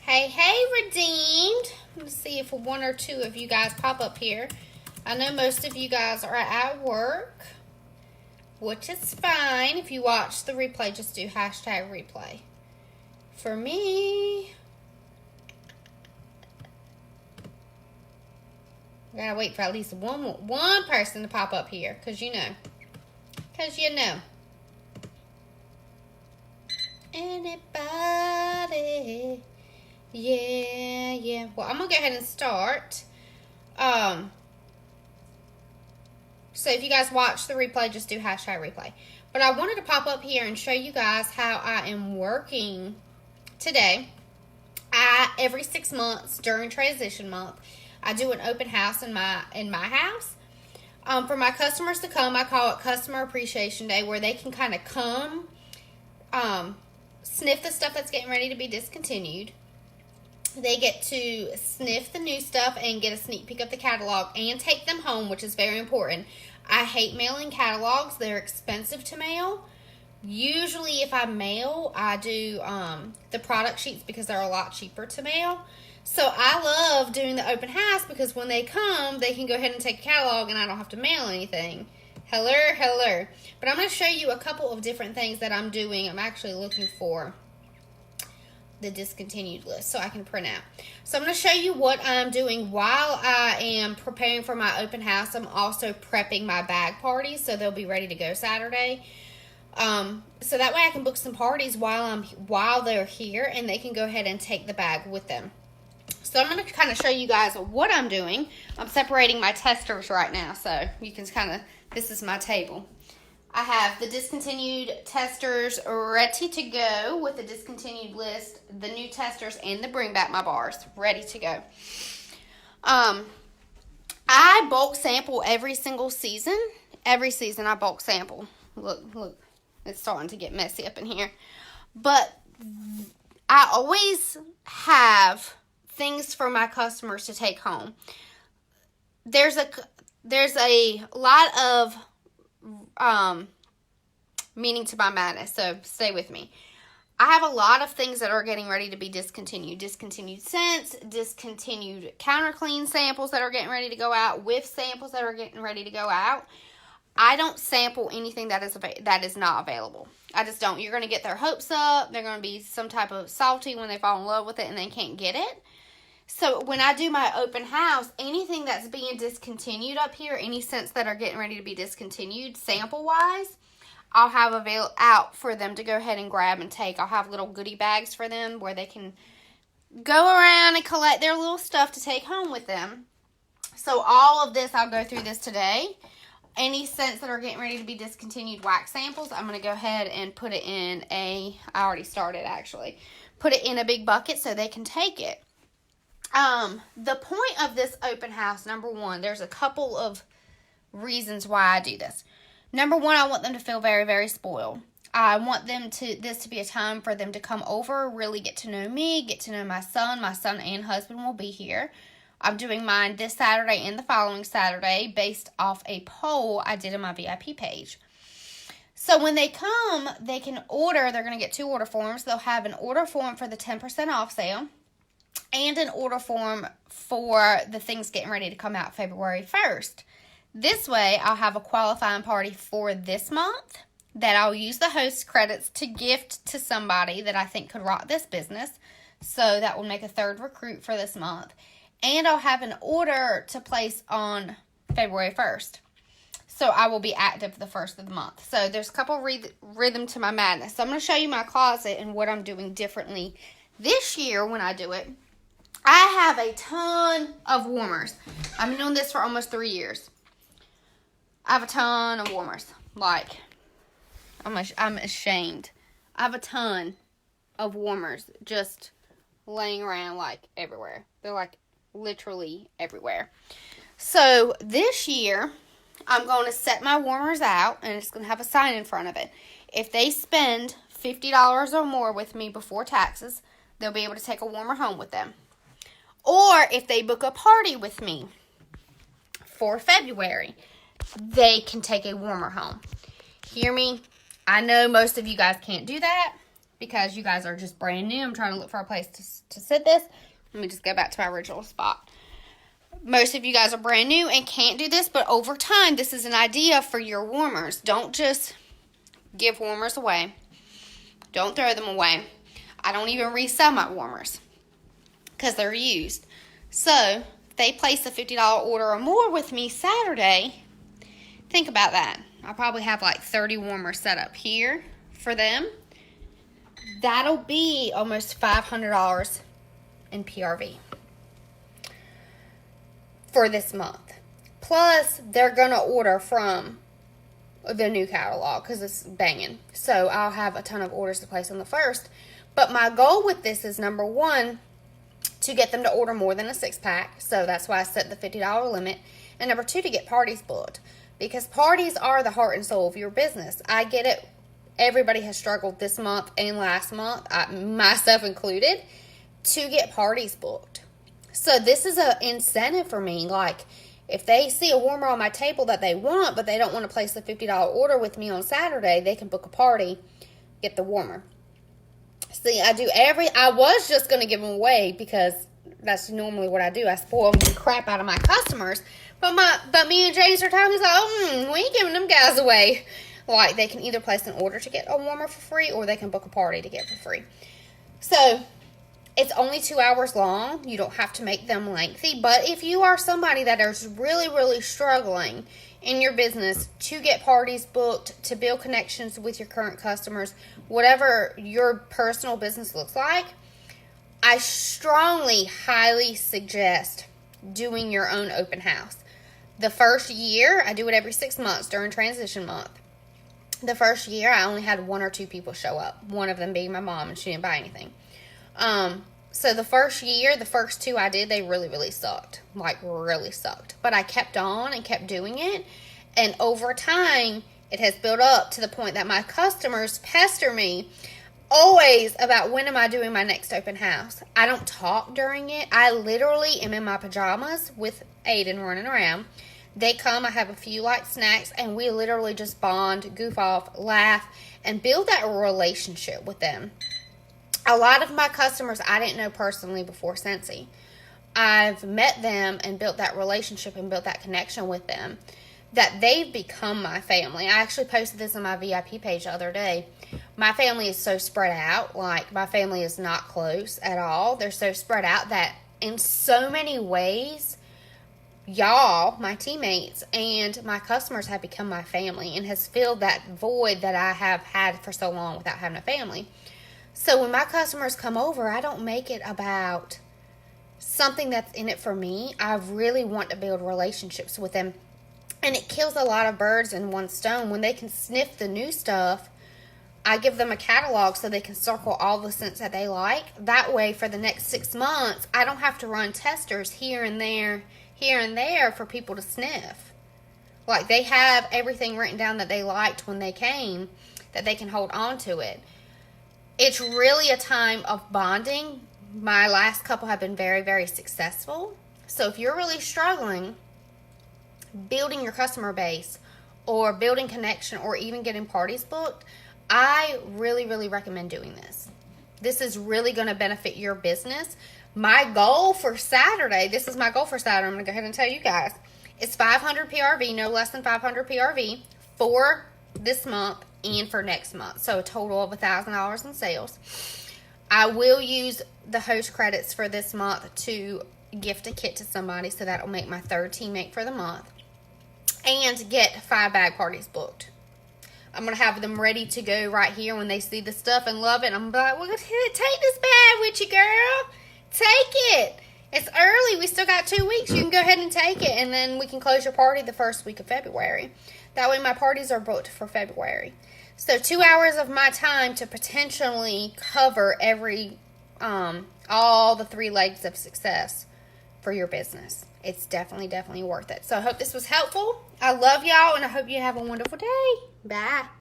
Hey, hey, Redeemed. Let's see if one or two of you guys pop up here. I know most of you guys are at work, which is fine. If you watch the replay, just do hashtag replay. For me, I gotta wait for at least one person to pop up here, because you know. Anybody? Yeah. Well, I'm going to go ahead and start. So if you guys watch the replay, just do hashtag replay. But I wanted to pop up here and show you guys how I am working today. Every 6 months during transition month, I do an open house in my house. For my customers to come, I call it Customer Appreciation Day, where they can kind of come, sniff the stuff that's getting ready to be discontinued. They get to sniff the new stuff and get a sneak peek of the catalog and take them home, which is very important. I hate mailing catalogs. They're expensive to mail. Usually if I mail, I do the product sheets because they're a lot cheaper to mail. So I love doing the open house because when they come, they can go ahead and take a catalog and I don't have to mail anything. Hello. But I'm going to show you a couple of different things that I'm doing. I'm actually looking for the discontinued list so I can print out. So I'm going to show you what I'm doing while I am preparing for my open house. I'm also prepping my bag parties so they'll be ready to go Saturday. So that way I can book some parties while they're here and they can go ahead and take the bag with them. So I'm going to kind of show you guys what I'm doing. I'm separating my testers right now, so you can this is my table. I have the discontinued testers ready to go with the discontinued list, the new testers, and the bring back my bars ready to go. I bulk sample every single season. Every season I bulk sample. Look, it's starting to get messy up in here. But I always have things for my customers to take home. There's a lot of meaning to my madness, so stay with me. I have a lot of things that are getting ready to be discontinued. Discontinued scents, discontinued counter clean samples that are getting ready to go out, whiff samples that are getting ready to go out. I don't sample anything that is not available. I just don't. You're going to get their hopes up. They're going to be some type of salty when they fall in love with it and they can't get it. So when I do my open house, anything that's being discontinued up here, any scents that are getting ready to be discontinued sample-wise, I'll have out for them to go ahead and grab and take. I'll have little goodie bags for them where they can go around and collect their little stuff to take home with them. So all of this, I'll go through this today. Any scents that are getting ready to be discontinued wax samples, I'm going to go ahead and put it in I already started actually, put it in a big bucket so they can take it. The point of this open house, number one, there's a couple of reasons why I do this. Number one, I want them to feel very, very spoiled. I want this to be a time for them to come over, really get to know me, get to know my son. My son and husband will be here. I'm doing mine this Saturday and the following Saturday based off a poll I did in my VIP page. So when they come, they can order. They're going to get 2 order forms. They'll have an order form for the 10% off sale and an order form for the things getting ready to come out February 1st. This way, I'll have a qualifying party for this month that I'll use the host credits to gift to somebody that I think could rock this business. So that will make a 3rd recruit for this month. And I'll have an order to place on February 1st. So I will be active the 1st of the month. So there's a couple rhythm to my madness. So I'm going to show you my closet and what I'm doing differently this year when I do it. I have a ton of warmers. I've been doing this for almost 3 years. I have a ton of warmers. Like, I'm ashamed. I have a ton of warmers just laying around like everywhere. They're like literally everywhere. So this year, I'm going to set my warmers out and it's going to have a sign in front of it. If they spend $50 or more with me before taxes, they'll be able to take a warmer home with them. Or if they book a party with me for February, they can take a warmer home. Hear me? I know most of you guys can't do that, because you guys are just brand new. I'm trying to look for a place to sit this. Let me just go back to my original spot. Most of you guys are brand new and can't do this, but over time, this is an idea for your warmers. Don't just give warmers away. Don't throw them away. I don't even resell my warmers because they're used. So, if they place a $50 order or more with me Saturday, think about that. I probably have like 30 warmers set up here for them. That'll be almost $500 in PRV for this month. Plus, they're going to order from the new catalog because it's banging. So, I'll have a ton of orders to place on the 1st. But my goal with this is, number one, to get them to order more than a 6-pack. So, that's why I set the $50 limit. And number two, to get parties booked. Because parties are the heart and soul of your business. I get it. Everybody has struggled this month and last month, myself included, to get parties booked. So this is an incentive for me. Like, if they see a warmer on my table that they want, but they don't want to place the $50 order with me on Saturday, they can book a party, get the warmer. See, I was just going to give them away because that's normally what I do. I spoil the crap out of my customers. But me and James are talking, we ain't giving them guys away. Like, they can either place an order to get a warmer for free, or they can book a party to get for free. So, it's only 2 hours long. You don't have to make them lengthy. But if you are somebody that is really, really struggling in your business to get parties booked, to build connections with your current customers, whatever your personal business looks like, I strongly, highly suggest doing your own open house. The first year, I do it every 6 months during transition month. The first year, I only had 1 or 2 people show up. One of them being my mom, and she didn't buy anything. So the first year, the first 2 I did, they really, really sucked. Like, really sucked. But I kept on and kept doing it. And over time, it has built up to the point that my customers pester me always about when am I doing my next open house. I don't talk during it. I literally am in my pajamas with Aiden running around. They come, I have a few light snacks, and we literally just bond, goof off, laugh, and build that relationship with them. A lot of my customers I didn't know personally before Scentsy. I've met them and built that relationship and built that connection with them, that they've become my family. I actually posted this on my VIP page the other day. My family is so spread out. Like, my family is not close at all. They're so spread out that in so many ways, y'all, my teammates, and my customers have become my family and has filled that void that I have had for so long without having a family. So when my customers come over, I don't make it about something that's in it for me. I really want to build relationships with them. And it kills a lot of birds in one stone. When they can sniff the new stuff, I give them a catalog so they can circle all the scents that they like. That way, for the next 6 months, I don't have to run testers here and there for people to sniff. Like, they have everything written down that they liked when they came, that they can hold on to it. It's really a time of bonding. My last couple have been very, very successful. So if you're really struggling building your customer base or building connection or even getting parties booked, I really, really recommend doing this. This is really going to benefit your business. My goal for Saturday, this is my goal for Saturday, I'm going to go ahead and tell you guys, it's 500 PRV, no less than 500 PRV for this month and for next month. So a total of $1,000 in sales. I will use the host credits for this month to gift a kit to somebody, so that'll make my 3rd teammate for the month. And get 5 bag parties booked. I'm going to have them ready to go right here when they see the stuff and love it. I'm like, well, take this bag with you, girl. Take it. It's early. We still got 2 weeks. You can go ahead and take it, and then we can close your party the first week of February. That way my parties are booked for February. So 2 hours of my time to potentially cover all the 3 legs of success for your business. It's definitely, definitely worth it. So I hope this was helpful. I love y'all, and I hope you have a wonderful day. Bye.